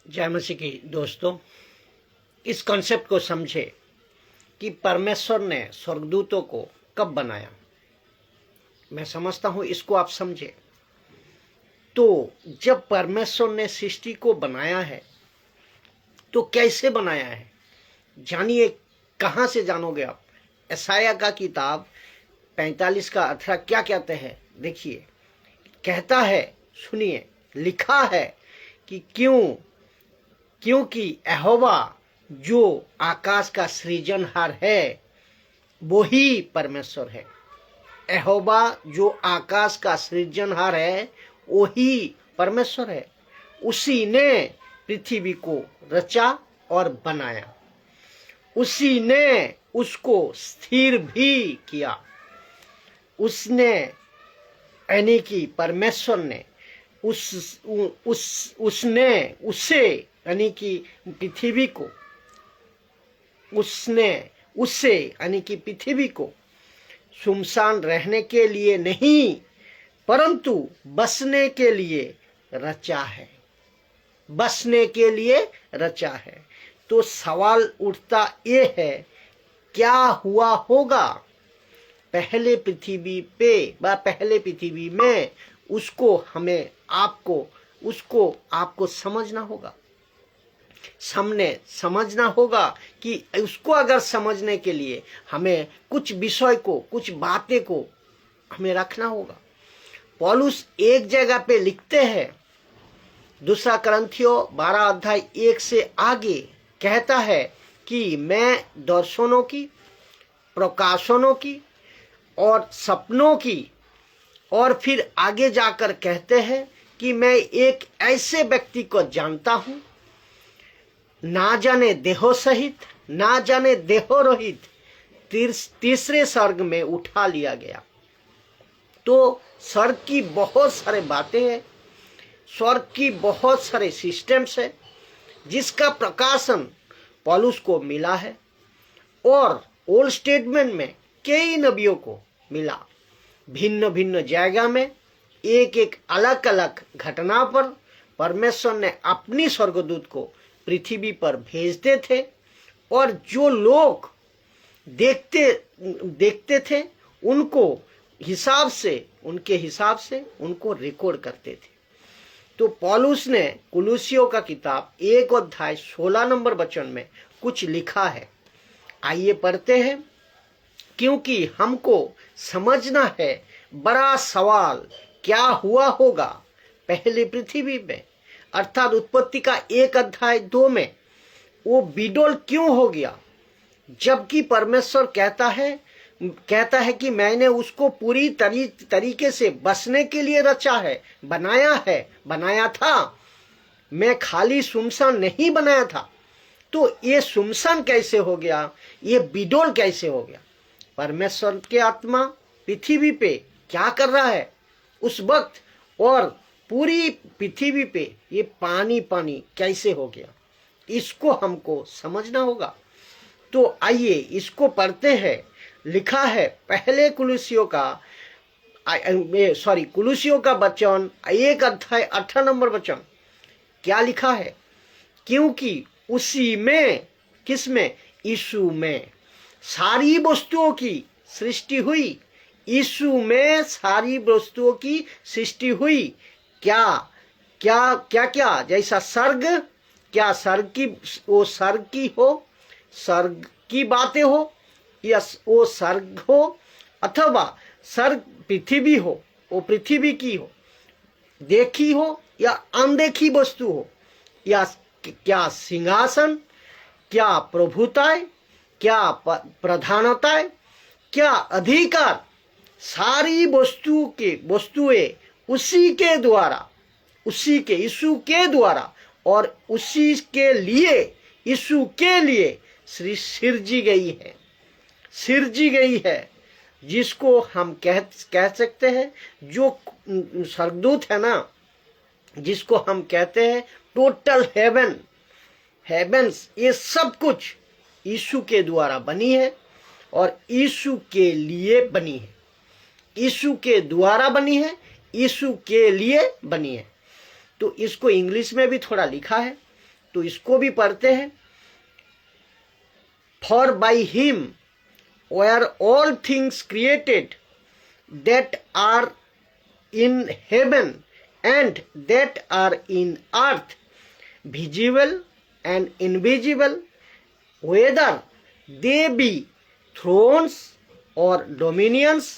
जय मसीह की दोस्तों, इस कॉन्सेप्ट को समझे कि परमेश्वर ने स्वर्गदूतों को कब बनाया। मैं समझता हूं इसको आप समझे। तो जब परमेश्वर ने सृष्टि को बनाया है तो कैसे बनाया है, जानिए। कहां से जानोगे आप? यशायाह का किताब 45 का 18 क्या कहते हैं, देखिए। कहता है, सुनिए, लिखा है कि क्योंकि यहोवा जो आकाश का सृजनहार है वो ही परमेश्वर है। यहोवा जो आकाश का सृजनहार है वो ही परमेश्वर है। उसी ने पृथ्वी को रचा और बनाया। उसी ने उसको स्थिर भी किया। उसने यानी कि परमेश्वर ने उसे यानी कि पृथ्वी को उससे यानी कि पृथ्वी को सुनसान रहने के लिए नहीं परंतु बसने के लिए रचा है। बसने के लिए रचा है। तो सवाल उठता ये है, क्या हुआ होगा पहले पृथ्वी में? उसको आपको समझना होगा। समझना होगा कि उसको अगर समझने के लिए हमें कुछ विषय को, कुछ बातें को हमें रखना होगा। पौलुस एक जगह पे लिखते हैं, 2 कुरिन्थियों 12 अध्याय 1 से आगे कहता है कि मैं दर्शनों की, प्रकाशनों की और सपनों की, और फिर आगे जाकर कहते हैं कि मैं एक ऐसे व्यक्ति को जानता हूं, ना जाने देहो सहित ना जाने देहो रहित तीसरे स्वर्ग में उठा लिया गया। तो स्वर्ग की बहुत सारे बातें हैं, स्वर्ग की बहुत सारे सिस्टम्स है जिसका प्रकाशन पौलुस को मिला है और ओल्ड स्टेटमेंट में कई नबियों को मिला। भिन्न भिन्न जगह में एक एक अलग अलग घटना पर परमेश्वर ने अपनी स्वर्गदूत को पृथ्वी पर भेजते थे और जो लोग देखते थे उनके हिसाब से उनको रिकॉर्ड करते थे। तो पौलुस ने कुलुसियों का किताब 1 अध्याय 16 नंबर वचन में कुछ लिखा है। आइए पढ़ते हैं। क्योंकि हमको समझना है बड़ा सवाल क्या हुआ होगा पहले पृथ्वी में, अर्थात उत्पत्ति का 1 अध्याय 2 में वो बिडोल क्यों हो गया, जबकि परमेश्वर कहता है कि मैंने उसको पूरी तरीके से बसने के लिए रचा है, बनाया था। मैं खाली सुनसान नहीं बनाया था। तो ये सुनसान कैसे हो गया, ये बिडोल कैसे हो गया? परमेश्वर के आत्मा पृथ्वी पे क्या कर रहा है उस वक्त, और पूरी पृथ्वी पे ये पानी कैसे हो गया, इसको हमको समझना होगा। तो आइए इसको पढ़ते हैं। लिखा है पहले कुलुसियों का वचन 1 अध्याय 18 नंबर वचन। क्या लिखा है? क्योंकि उसी में, किसमें? यीशु में सारी वस्तुओं की सृष्टि हुई। यीशु में सारी वस्तुओं की सृष्टि हुई। क्या जैसा स्वर्ग की बातें हो, या वो स्वर्ग हो, अथवा स्वर्ग पृथ्वी हो, वो पृथ्वी की हो, देखी हो या अनदेखी वस्तु हो, या क्या सिंहासन, क्या प्रभुताएं, क्या प्रधानताएं, क्या अधिकार, सारी वस्तुएं उसी के यीशु के द्वारा और उसी के लिए, यीशु के लिए सिरजी गई है। जिसको हम कह सकते हैं, जो स्वर्गदूत है ना, जिसको हम कहते हैं टोटल हेवेंस, ये सब कुछ यीशु के द्वारा बनी है और यीशु के लिए बनी है। यीशु के द्वारा बनी है, यीशु के लिए बनी है। तो इसको इंग्लिश में भी थोड़ा लिखा है। तो इसको भी पढ़ते हैं। For by him were all things created that are in heaven and that are in earth, visible and invisible, whether they be thrones or dominions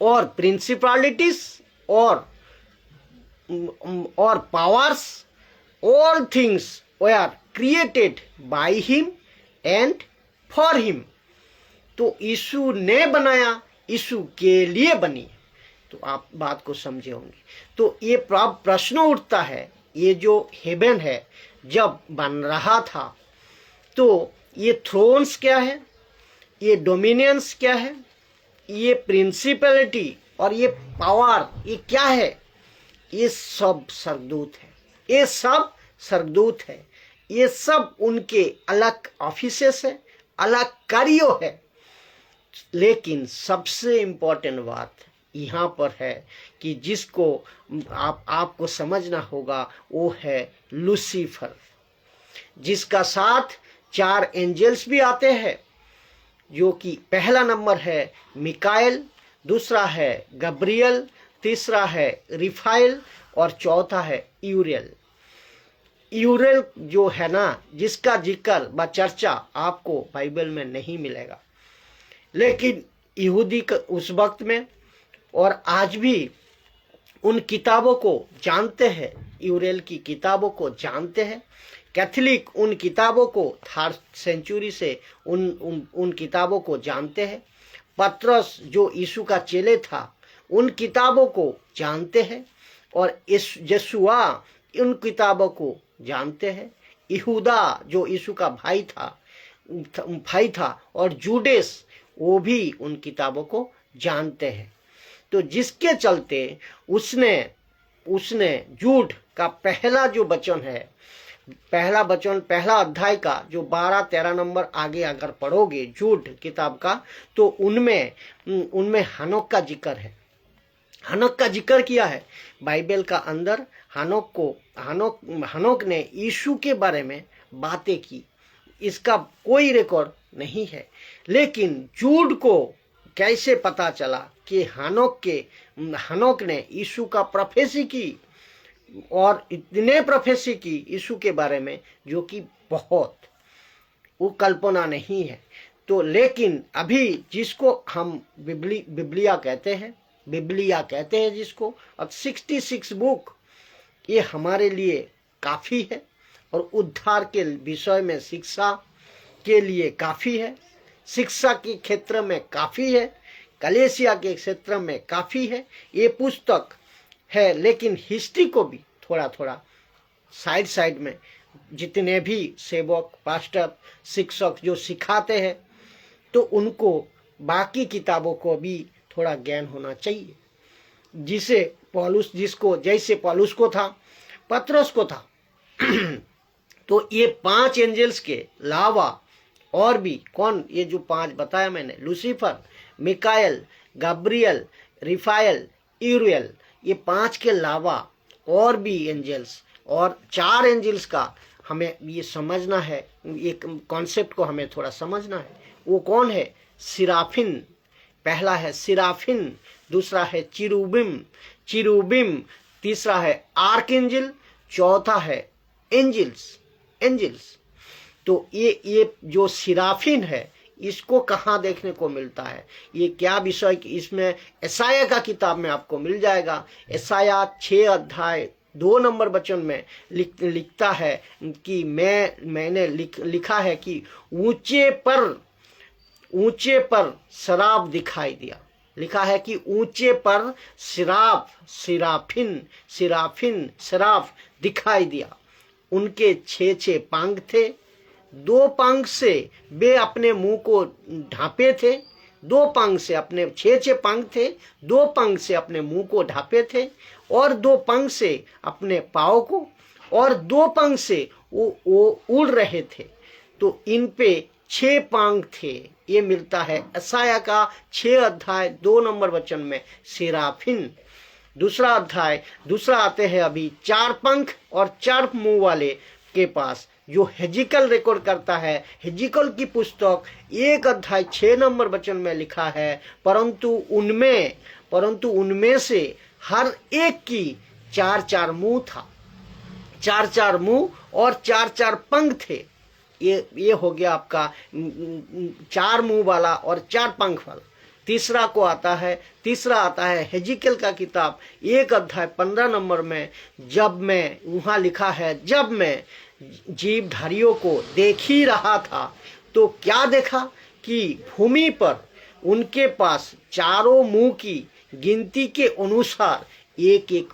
or principalities or powers, all things were created by him and for him. तो यीशु ने बनाया, यीशु के लिए बनी। तो आप बात को समझे होंगे। तो ये प्रश्न उठता है, ये जो हेवन है जब बन रहा था तो ये थ्रोन्स क्या है, ये डोमिनियंस क्या है, ये प्रिंसिपलिटी और ये पावर ये क्या है? ये सब स्वर्गदूत है, ये सब स्वर्गदूत है, ये सब उनके अलग ऑफिसेस है, अलग कार्यों है। लेकिन सबसे इम्पोर्टेंट बात यहाँ पर है कि जिसको आपको समझना होगा वो है लूसीफर, जिसका साथ 4 एंजल्स भी आते हैं, जो कि पहला नंबर है मिकाएल, दूसरा है गब्रियल, तीसरा है रिफाइल और चौथा है यूरियल। यूरेल जो है ना, जिसका जिक्र व चर्चा आपको बाइबल में नहीं मिलेगा, लेकिन यहूदी उस वक्त में और आज भी उन किताबों को जानते हैं, यूरेल की किताबों को जानते हैं। कैथोलिक उन किताबों को 3rd सेंचुरी से उन किताबों को जानते हैं। पतरस जो यीशु का चेले था उन किताबों को जानते हैं, और यीशुआ उन किताबों को जानते हैं। यहूदा जो यीशु का भाई था और जूडेस वो भी उन किताबों को जानते हैं। तो जिसके चलते उसने जूड का पहला जो वचन है, पहला अध्याय का जो 12-13 नंबर आगे अगर पढ़ोगे जूड किताब का, तो उनमें हनोक का जिक्र है। हनोक का जिक्र किया है बाइबल का अंदर। हनोक ने यीशु के बारे में बातें की, इसका कोई रिकॉर्ड नहीं है। लेकिन जूड को कैसे पता चला कि हनोक ने यीशु का प्रोफेसी की, और इतने प्रोफेसी की यीशु के बारे में जो कि बहुत वो कल्पना नहीं है। तो लेकिन अभी जिसको हम बिब्लिया कहते हैं जिसको, अब 66 बुक ये हमारे लिए काफ़ी है, और उद्धार के विषय में शिक्षा के लिए काफ़ी है, शिक्षा के क्षेत्र में काफ़ी है, कलेसिया के क्षेत्र में काफ़ी है ये पुस्तक है। लेकिन हिस्ट्री को भी थोड़ा थोड़ा साइड में जितने भी सेवक, पास्टर, शिक्षक जो सिखाते हैं, तो उनको बाकी किताबों को भी थोड़ा ज्ञान होना चाहिए, जैसे पौलुस को था, पतरस को था। तो ये 5 एंजल्स के अलावा और भी कौन, ये जो 5 बताया मैंने, लूसीफर, मिकाएल, गब्रियल, रिफाइल, यूरियल, ये 5 के अलावा और भी एंजल्स, और 4 एंजल्स का हमें ये समझना है, ये कॉन्सेप्ट को हमें थोड़ा समझना है। वो कौन है? सिराफिन, पहला है सिराफिन, दूसरा है चिरूबिम, तीसरा है आर्कएंजल, चौथा है एंजल्स। तो ये जो सिराफिन है इसको कहाँ देखने को मिलता है? ये क्या विषय, इसमें यशायाह का किताब में आपको मिल जाएगा। यशायाह 6 अध्याय 2 नंबर वचन में लिखता है कि मैंने लिखा है कि ऊंचे पर शराब दिखाई दिया। लिखा है कि ऊंचे पर शराफ दिखाई दिया। उनके 6 पंख थे, 2 पंख से वे अपने मुंह को ढांपे थे, 2 पंख से अपने 6 पंख थे, 2 पंख से अपने मुंह को ढांपे थे, और 2 पंख से अपने पाँव को, और 2 पंख से वो उड़ रहे थे। तो इन पे 6 पंख थे। ये मिलता है यशायाह का 6 अध्याय 2 नंबर वचन में। सिराफिन दूसरा अध्याय, दूसरा आते हैं अभी 4 पंख और 4 मुंह वाले के पास, जो हेजिकल रिकॉर्ड करता है। हेजिकल की पुस्तक 1 अध्याय 6 नंबर वचन में लिखा है, परंतु उनमें से हर एक की 4-4 मुंह था, 4-4 मुंह और 4-4 पंख थे। ये हो गया आपका 4 मुंह वाला और 4 पंख वाला। तीसरा आता है हेजिकल का किताब 1 अध्याय 15 नंबर में, वहां लिखा है, जब मैं जीवधारियों को देख ही रहा था तो क्या देखा कि भूमि पर उनके पास चारों मुंह की गिनती के अनुसार एक एक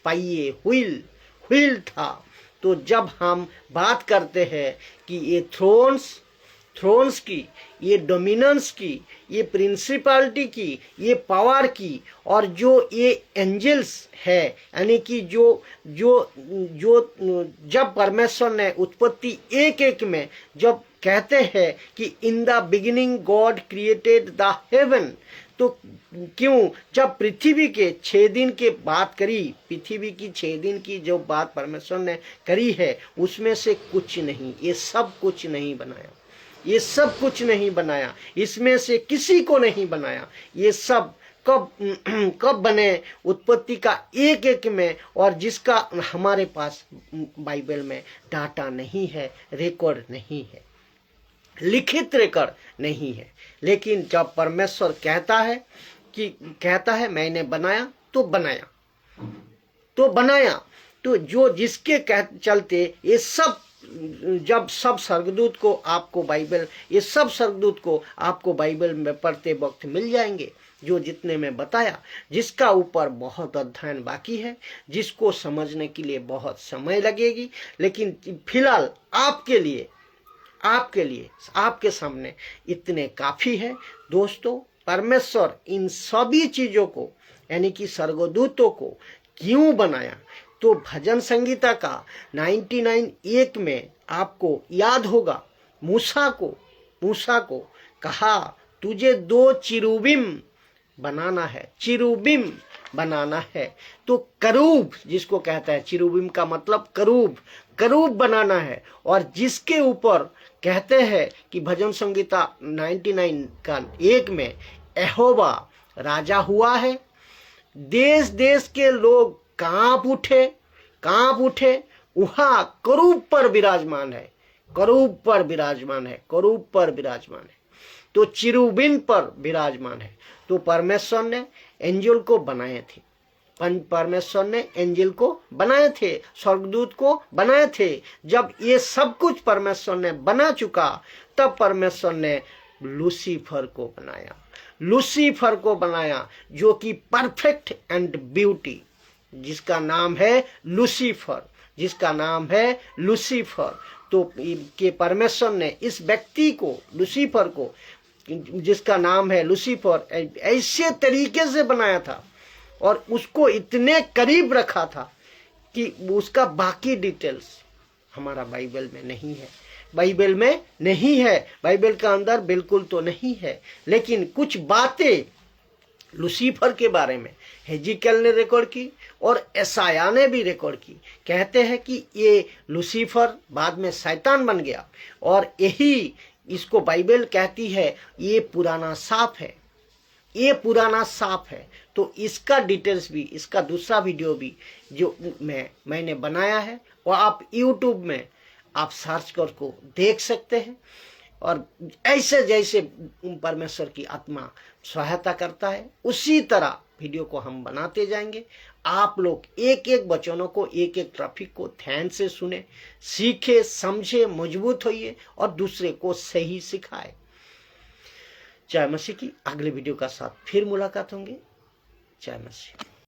पहिए व्हील था। तो जब हम बात करते हैं कि ये थ्रोन्स की, ये डोमिनेंस की, ये प्रिंसिपलिटी की, ये पावर की, और जो ये एंजल्स है, यानी कि जो जब परमेश्वर ने उत्पत्ति 1:1 में जब कहते हैं कि in the beginning God created the haven, तो क्यों जब पृथ्वी के 6 दिन के बात करी, पृथ्वी की 6 दिन की जो बात परमेश्वर ने करी है, उसमें से कुछ नहीं, ये सब कुछ नहीं बनाया, ये सब कुछ नहीं बनाया, इसमें से किसी को नहीं बनाया। ये सब कब बने? उत्पत्ति का 1:1 में, और जिसका हमारे पास बाइबल में डाटा नहीं है, रिकॉर्ड नहीं है, लिखित रिकॉर्ड नहीं है। लेकिन जब परमेश्वर कहता है मैंने बनाया तो बनाया, तो जो जिसके चलते ये सब, जब सब स्वर्गदूत को आपको बाइबल में पढ़ते वक्त मिल जाएंगे, जो जितने में बताया, जिसका ऊपर बहुत अध्ययन बाकी है, जिसको समझने के लिए बहुत समय लगेगी, लेकिन फिलहाल आपके सामने इतने काफी है। दोस्तों, परमेश्वर इन सभी चीजों को, यानी कि स्वर्गदूतों को क्यों बनाया? तो भजन संगीता का 99:1 में आपको याद होगा, मूसा को कहा तुझे 2 चिरूबिम बनाना है। तो करूब, जिसको कहता है, चिरूबिम का मतलब करूब बनाना है, और जिसके ऊपर कहते हैं कि भजन संगीता 99:1 में यहोवा राजा हुआ है। देश देश के लोग कांप उठे, वहां करूब पर विराजमान है। तो चिरूबिन पर विराजमान है। तो परमेश्वर ने एंजल को बनाए थे, स्वर्गदूत को बनाए थे। जब ये सब कुछ परमेश्वर ने बना चुका, तब परमेश्वर ने लूसीफर को बनाया, जो कि परफेक्ट एंड ब्यूटी, जिसका नाम है लूसीफर। तो के परमेश्वर ने इस व्यक्ति को, लूसीफर को, जिसका नाम है लूसीफर, ऐसे तरीके से बनाया था और उसको इतने करीब रखा था कि उसका बाकी डिटेल्स हमारा बाइबल में नहीं है, बाइबल का अंदर बिल्कुल तो नहीं है। लेकिन कुछ बातें लूसीफर के बारे में हेजिकल ने रिकॉर्ड की और एसाया ने भी रिकॉर्ड की। कहते हैं कि ये लूसीफर बाद में शैतान बन गया, और यही इसको बाइबल कहती है ये पुराना सांप है। तो इसका डिटेल्स भी, इसका दूसरा वीडियो भी जो मैंने बनाया है, वो आप YouTube में आप सर्च करके देख सकते हैं। और ऐसे जैसे परमेश्वर की आत्मा सहायता करता है, उसी तरह वीडियो को हम बनाते जाएंगे। आप लोग एक एक वचनों को, एक एक ट्रैफिक को ध्यान से सुने, सीखे, समझे, मजबूत होइए और दूसरे को सही सिखाए। जय मसीह की। अगले वीडियो का साथ फिर मुलाकात होंगे। जय मसीह।